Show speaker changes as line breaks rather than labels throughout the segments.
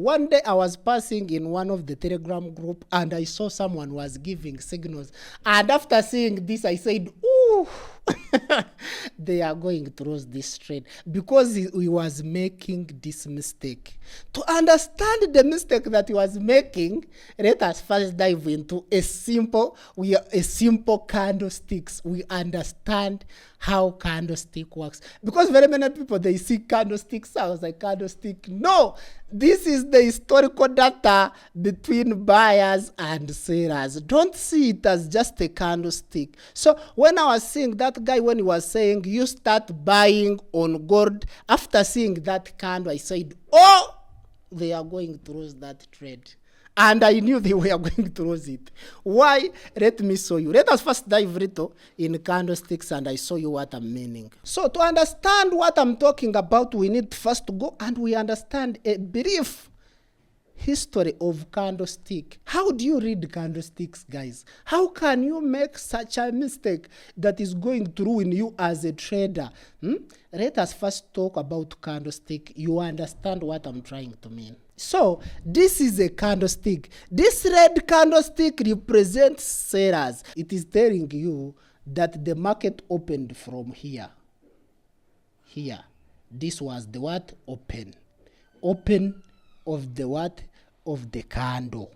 One day I was passing in one of the Telegram group and I saw someone was giving signals. And after seeing this, I said, ooh, they are going through this trade because he was making this mistake. To understand the mistake that he was making, let us first dive into a simple candlesticks. We understand how candlestick works, because very many people, they see candlestick sounds like candlestick. No, this is the historical data between buyers and sellers. Don't see it as just a candlestick. So when I was seeing that guy, when he was saying you start buying on gold, after seeing that candle, I said, oh, they are going to lose that trade. And I knew they were going to lose it. Why? Let me show you. Let us first dive little in candlesticks and I show you what I'm meaning. So to understand what I'm talking about, we need first to go and we understand a brief history of candlestick. How do you read candlesticks, guys? How can you make such a mistake that is going to ruin you as a trader? Let us first talk about candlestick. You understand what I'm trying to mean. So this is a candlestick. This red candlestick represents sellers. It is telling you that the market opened from here. Here. This was the what? Open. Open of the what? Of the candle.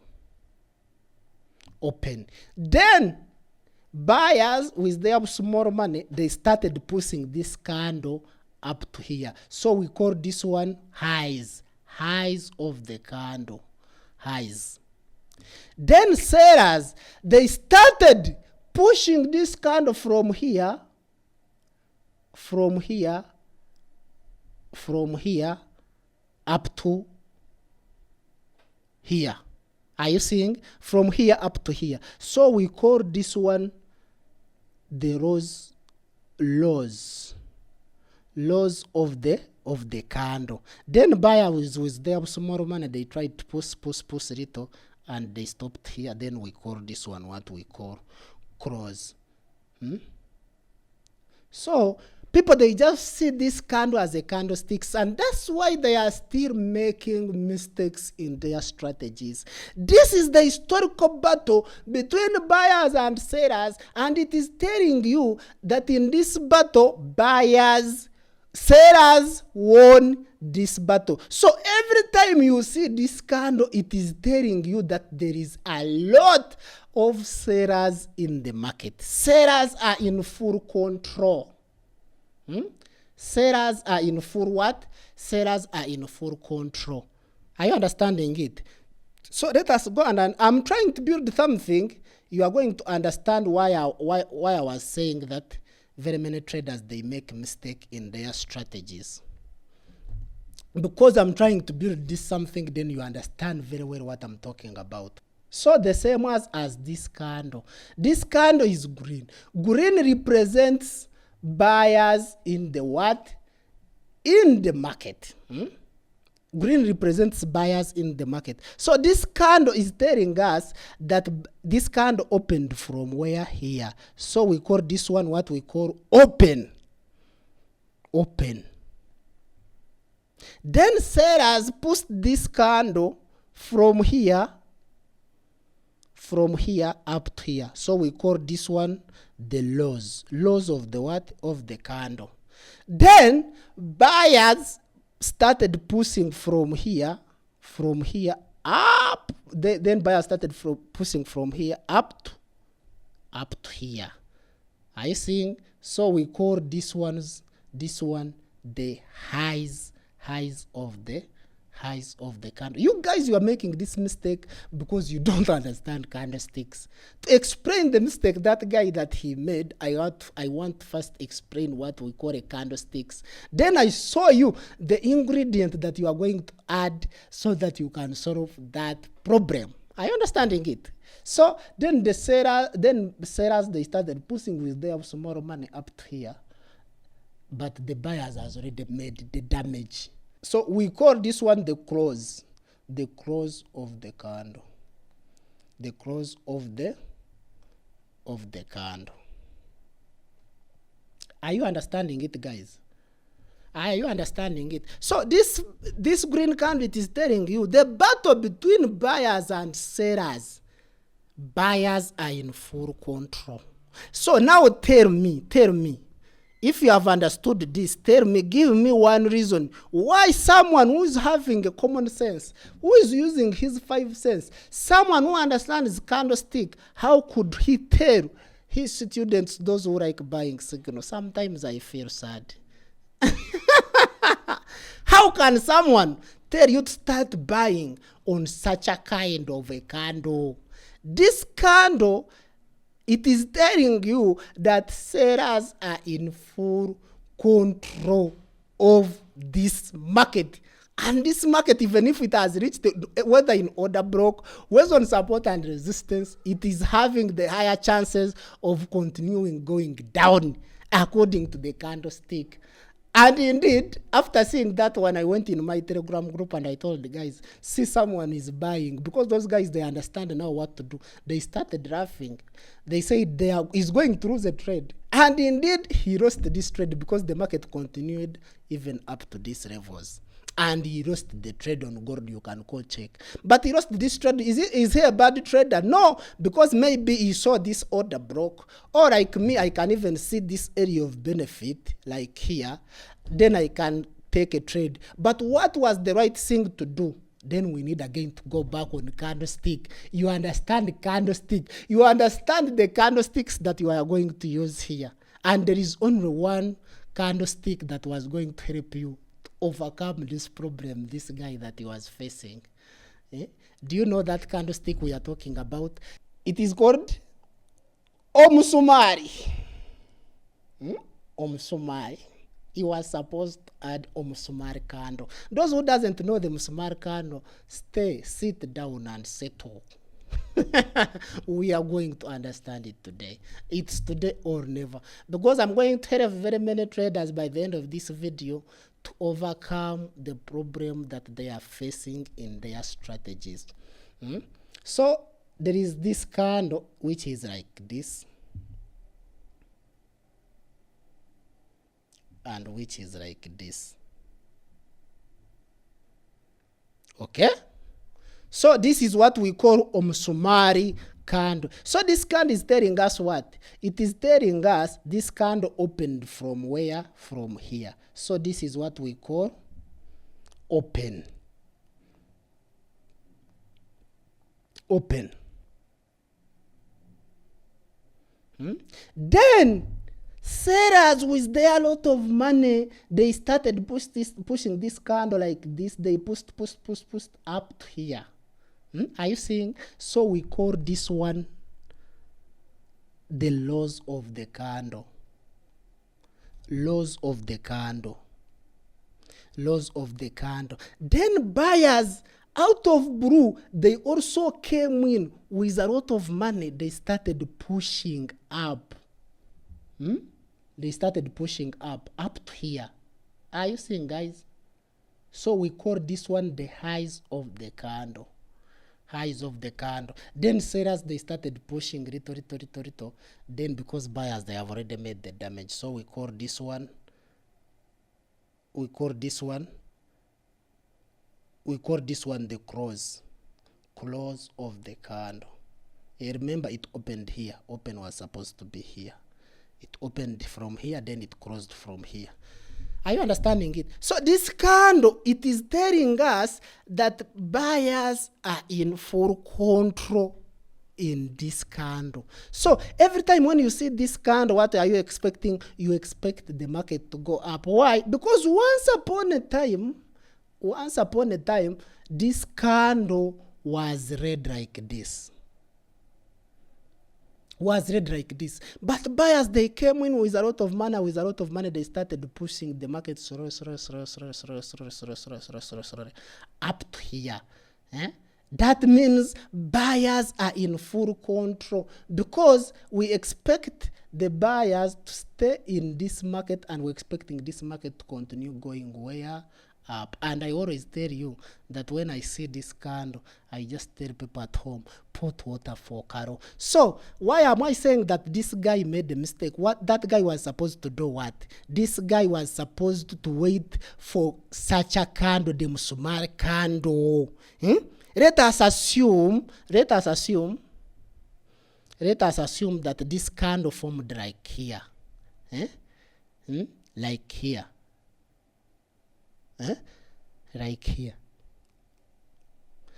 Open. Then buyers with their small money, they started pushing this candle up to here. So we call this one highs. Highs of the candle. Highs. Then sellers, they started pushing this candle from here up to here. Are you seeing? From here up to here. So we call this one the lows of the candle. Then buyers with their small money, they tried to push a little and they stopped here. Then we call this one what we call cross. So people, they just see this candle as a candlesticks, and that's why they are still making mistakes in their strategies. This is the historical battle between buyers and sellers, and it is telling you that in this battle, sellers won this battle. So every time you see this candle, it is telling you that there is a lot of sellers in the market. Sellers are in full control. Sellers are in full what? Sellers are in full control. Are you understanding it? So let us go, and I'm trying to build something. You are going to understand why I was saying that very many traders, they make mistake in their strategies. Because I'm trying to build this something, then you understand very well what I'm talking about. So the same as this candle. This candle is green. Green represents buyers in the what? In the market. Green represents buyers in the market. So this candle is telling us that this candle opened from where? Here. So we call this one what we call open. Open. Then sellers pushed this candle from here up to here. So we call this one the lows. Lows of the what? Of the candle. Then buyers started pushing from here up. Then buyers started pushing from here up to here. Are you seeing? So we call this one the highs of the candle. You guys, you are making this mistake because you don't understand candlesticks. To explain the mistake that guy that he made, I want first explain what we call a candlesticks. Then I show you the ingredient that you are going to add so that you can solve that problem. Are you understanding it? So then the sellers, they started pushing with their small money up to here, but the buyers has already made the damage. So we call this one the close of the candle. The close of the candle. Are you understanding it, guys? Are you understanding it? So this green candle, it is telling you the battle between buyers and sellers. Buyers are in full control. So now tell me, if you have understood this, tell me, give me one reason why someone who is having a common sense, who is using his 5 sense, someone who understands candlestick, how could he tell his students, those who like buying signals? Sometimes I feel sad. How can someone tell you to start buying on such a kind of a candle? This candle, it is telling you that sellers are in full control of this market. And this market, even if it has reached, whether in order block, whether on support and resistance, it is having the higher chances of continuing going down according to the candlestick. And indeed, after seeing that one, I went in my Telegram group and I told the guys, see, someone is buying. Because those guys, they understand now what to do. They started laughing. They said he's going through the trade. And indeed, he lost this trade because the market continued even up to these levels. And he lost the trade on gold, you can go check. But he lost this trade. Is he a bad trader? No, because maybe he saw this order block. Or like me, I can even see this area of benefit, like here. Then I can take a trade. But what was the right thing to do? Then we need again to go back on the candlestick. You understand the candlestick. You understand the candlesticks that you are going to use here. And there is only one candlestick that was going to help you overcome this problem, this guy that he was facing. Do you know that candlestick we are talking about? It is called Msumari. Msumari. He was supposed to add Msumari candle. Those who doesn't know the Msumari candle, sit down and settle. We are going to understand it today. It's today or never. Because I'm going to help very many traders by the end of this video to overcome the problem that they are facing in their strategies. So there is this candle which is like this, and which is like this. Okay? So this is what we call Msumari candle. So this candle is telling us what? It is telling us this candle opened from where? From here. So this is what we call open. Open. Then sellers with their lot of money, they started pushing this candle like this. They pushed up to here. Are you seeing? So we call this one the laws of the candle. Laws of the candle. Laws of the candle. Then buyers, out of blue, they also came in with a lot of money. They started pushing up. They started pushing up to here. Are you seeing, guys? So we call this one the highs of the candle. Highs of the candle. Then sellers, they started pushing little. Then because buyers, they have already made the damage. So we call this one the close of the candle. Remember, it opened here. Open was supposed to be here. It opened from here, then it closed from here. Are you understanding it? So this candle, it is telling us that buyers are in full control in this candle. So every time when you see this candle, what are you expecting? You expect the market to go up. Why? Because once upon a time, this candle was red like this. But buyers, they came in with a lot of money. They started pushing the market up to here. That means buyers are in full control, because we expect the buyers to stay in this market, and we're expecting this market to continue going where? up. And I always tell you that when I see this candle, I just tell people at home, put water for Carol. So why am I saying that this guy made a mistake? What that guy was supposed to do? What this guy was supposed to wait for such a candle, the Msumari candle. Let us assume that this candle formed like here, like here, like here.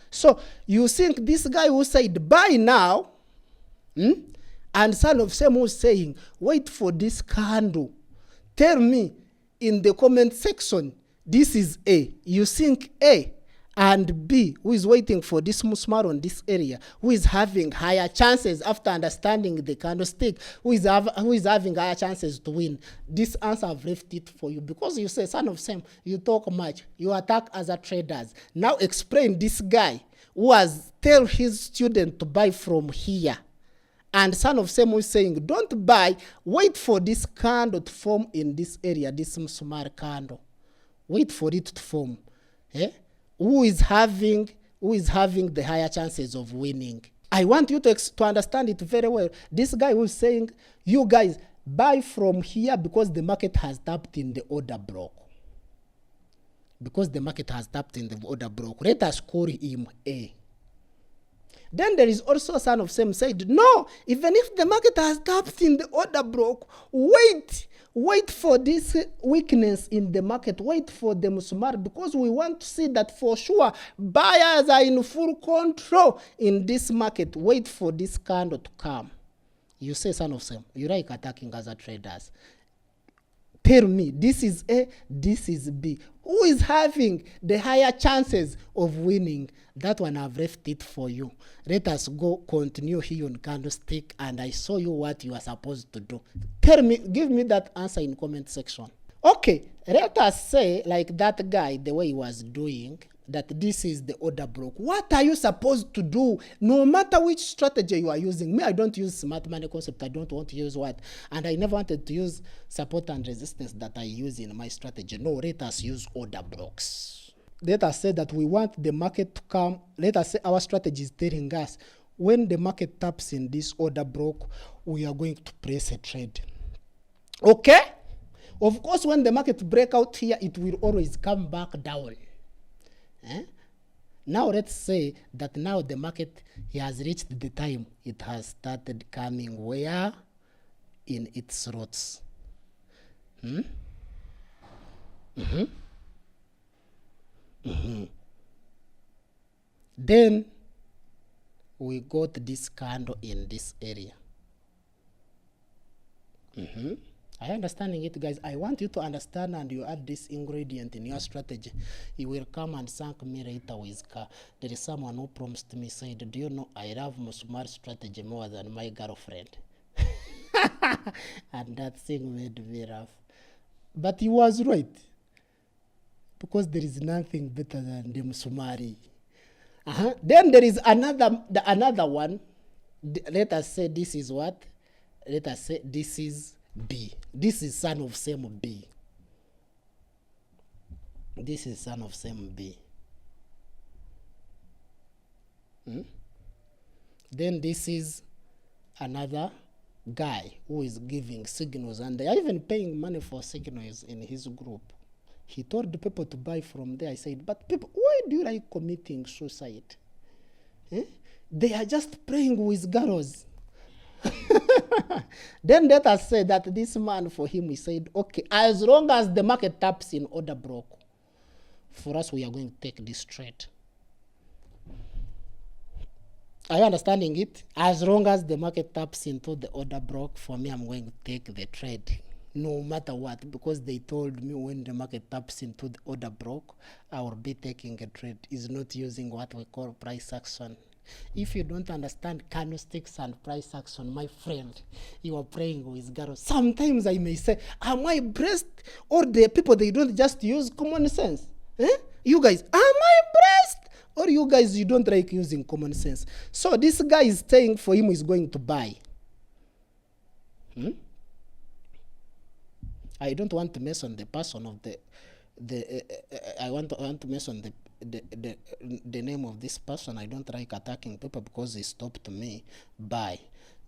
So you think this guy who said buy now, and Son of Sam was saying wait for this candle. Tell me in the comment section, this is A. You think A and B, who is waiting for this Msumari on this area, who is having higher chances after understanding the candlestick, who is having higher chances to win? This answer I've left it for you, because you say, Son of Sam, you talk much, you attack other traders. Now explain this guy who has tell his student to buy from here. And Son of Sam was saying, don't buy, wait for this candle to form in this area, this Msumari candle. Wait for it to form. Who is having the higher chances of winning? I want you to understand it very well. This guy was saying, you guys buy from here because the market has tapped in the order block. Because the market has tapped in the order block. Let us call him A. Then there is also Son of Sam said, no, even if the market has tapped in the order block, wait for this weakness in the market, wait for the Msumari, because we want to see that for sure buyers are in full control in this market. Wait for this candle to come. You say, Son of Sam, you like attacking other traders. Tell me, this is A, this is B. Who is having the higher chances of winning? That one I've left it for you. Let us go continue here on candlestick, and I show you what you are supposed to do. Tell me, give me that answer in comment section. Okay, let us say like that guy, the way he was doing, that this is the order block. What are you supposed to do? No matter which strategy you are using. Me, I don't use smart money concept. I don't want to use what. And I never wanted to use support and resistance that I use in my strategy. No, let us use order blocks. Let us say that we want the market to come. Let us say our strategy is telling us when the market taps in this order block, we are going to place a trade. Okay? Of course, when the market break out here, it will always come back down. Now let's say that now the market has reached the time it has started coming where in its routes. Then we got this candle in this area. Are you understanding it, guys? I want you to understand, and you add this ingredient in your strategy. You will come and thank me later with car. There is someone who promised me, said, do you know I love Musumali Strategy more than my girlfriend? And that thing made me laugh. But he was right. Because there is nothing better than the Msumari. Then there is another one. Let us say this is what? Let us say this is B. This is Son of Sam B. This is Son of Sam B. Then this is another guy who is giving signals, and they are even paying money for signals in his group. He told the people to buy from there. I said, but people, why do you like committing suicide? They are just playing with girls. Then let us say that this man, for him, he said, okay, as long as the market taps in order block, for us, we are going to take this trade. Are you understanding it? As long as the market taps into the order block, for me, I'm going to take the trade, no matter what, because they told me when the market taps into the order block, I will be taking a trade. Is not using what we call price action. If you don't understand candlesticks and price action, my friend, you are playing with girls. Sometimes I may say, am I blessed? Or the people, they don't just use common sense. You guys, am I blessed? Or you guys, you don't like using common sense. So this guy is saying for him he's going to buy. I don't want to mess on the person of the I want to mention the name of this person. I don't like attacking people because he stopped me. Buy.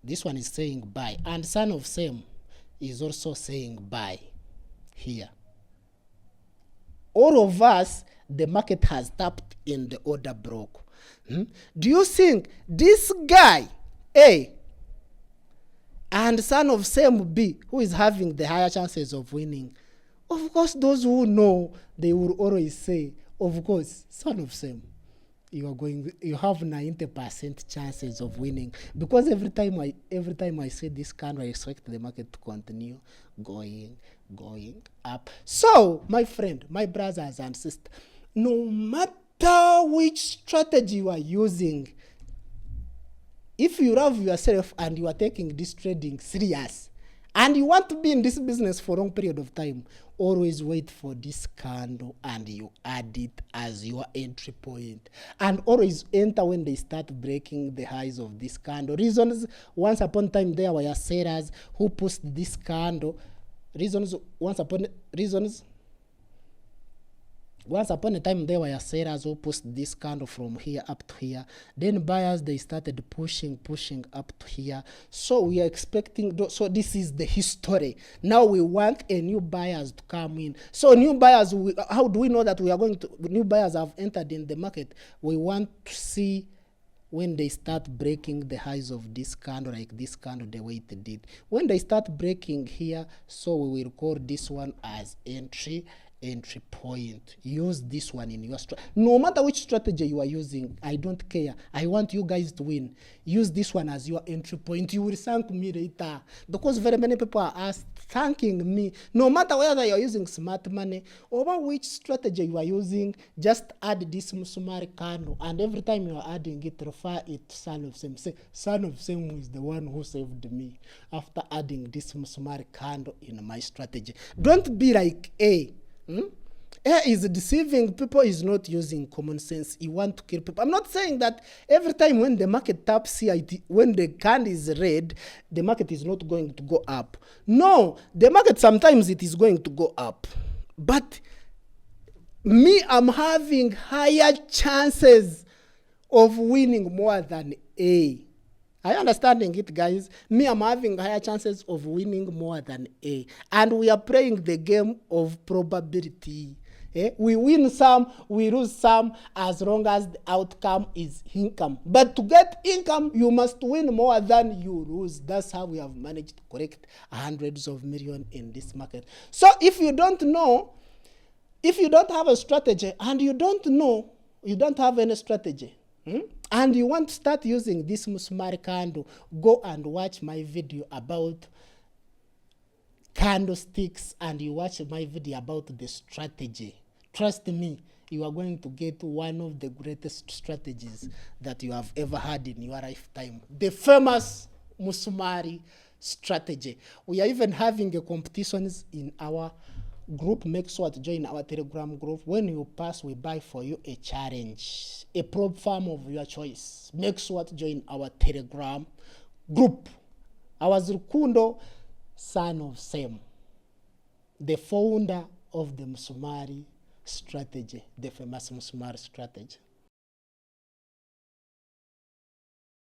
This one is saying buy, and son of Sam is also saying buy here. All of us, the market has tapped in the order block. Do you think this guy A and son of Sam B, who is having the higher chances of winning? Of course, those who know, they will always say, of course, son of Sam, you have 90% chances of winning, because every time I see this candle, I expect the market to continue going up. So, my friend, my brothers and sisters, no matter which strategy you are using, if you love yourself and you are taking this trading serious, and you want to be in this business for a long period of time, always wait for this candle and you add it as your entry point. And always enter when they start breaking the highs of this candle. Reasons, once upon a time there were sellers who pushed this candle. Once upon a time there were sellers who pushed this candle from here up to here. Then buyers, they started pushing up to here. So we are expecting, so this is the history. Now we want a new buyers to come in. So new buyers, how do we know that we are going to, new buyers have entered in the market? We want to see when they start breaking the highs of this candle, like this candle, the way it did. When they start breaking here, so we will call this one as entry point. Use this one in your strategy. No matter which strategy you are using, I don't care. I want you guys to win. Use this one as your entry point. You will thank me later, because very many people are thanking me. No matter whether you are using smart money or which strategy you are using, just add this Msumari candle, and every time you are adding it, refer it to son of Sam. Say, son of Sam is the one who saved me after adding this Msumari candle in my strategy. Don't be like A. A is deceiving people, is not using common sense. You want to kill people. I'm not saying that every time when the market taps here, when the candle is red, the market is not going to go up. No, the market sometimes it is going to go up. But me, I'm having higher chances of winning more than A. Are you understanding it, guys? Me, I'm having higher chances of winning more than A. And we are playing the game of probability. We win some, we lose some, as long as the outcome is income. But to get income, you must win more than you lose. That's how we have managed to collect hundreds of millions in this market. So if you don't know, if you don't have a strategy, and you don't know, you don't have any strategy, and you want to start using this Msumari candle, go and watch my video about candlesticks, and you watch my video about the strategy. Trust me, you are going to get one of the greatest strategies that you have ever had in your lifetime. The famous Musumali strategy. We are even having a competitions in our group. Make sure to join our Telegram group. When you pass, we buy for you a challenge, a prop farm of your choice. Make sure to join our Telegram group. I was Rukundo, son of Sam, the founder of the Msumari strategy, the famous Msumari strategy.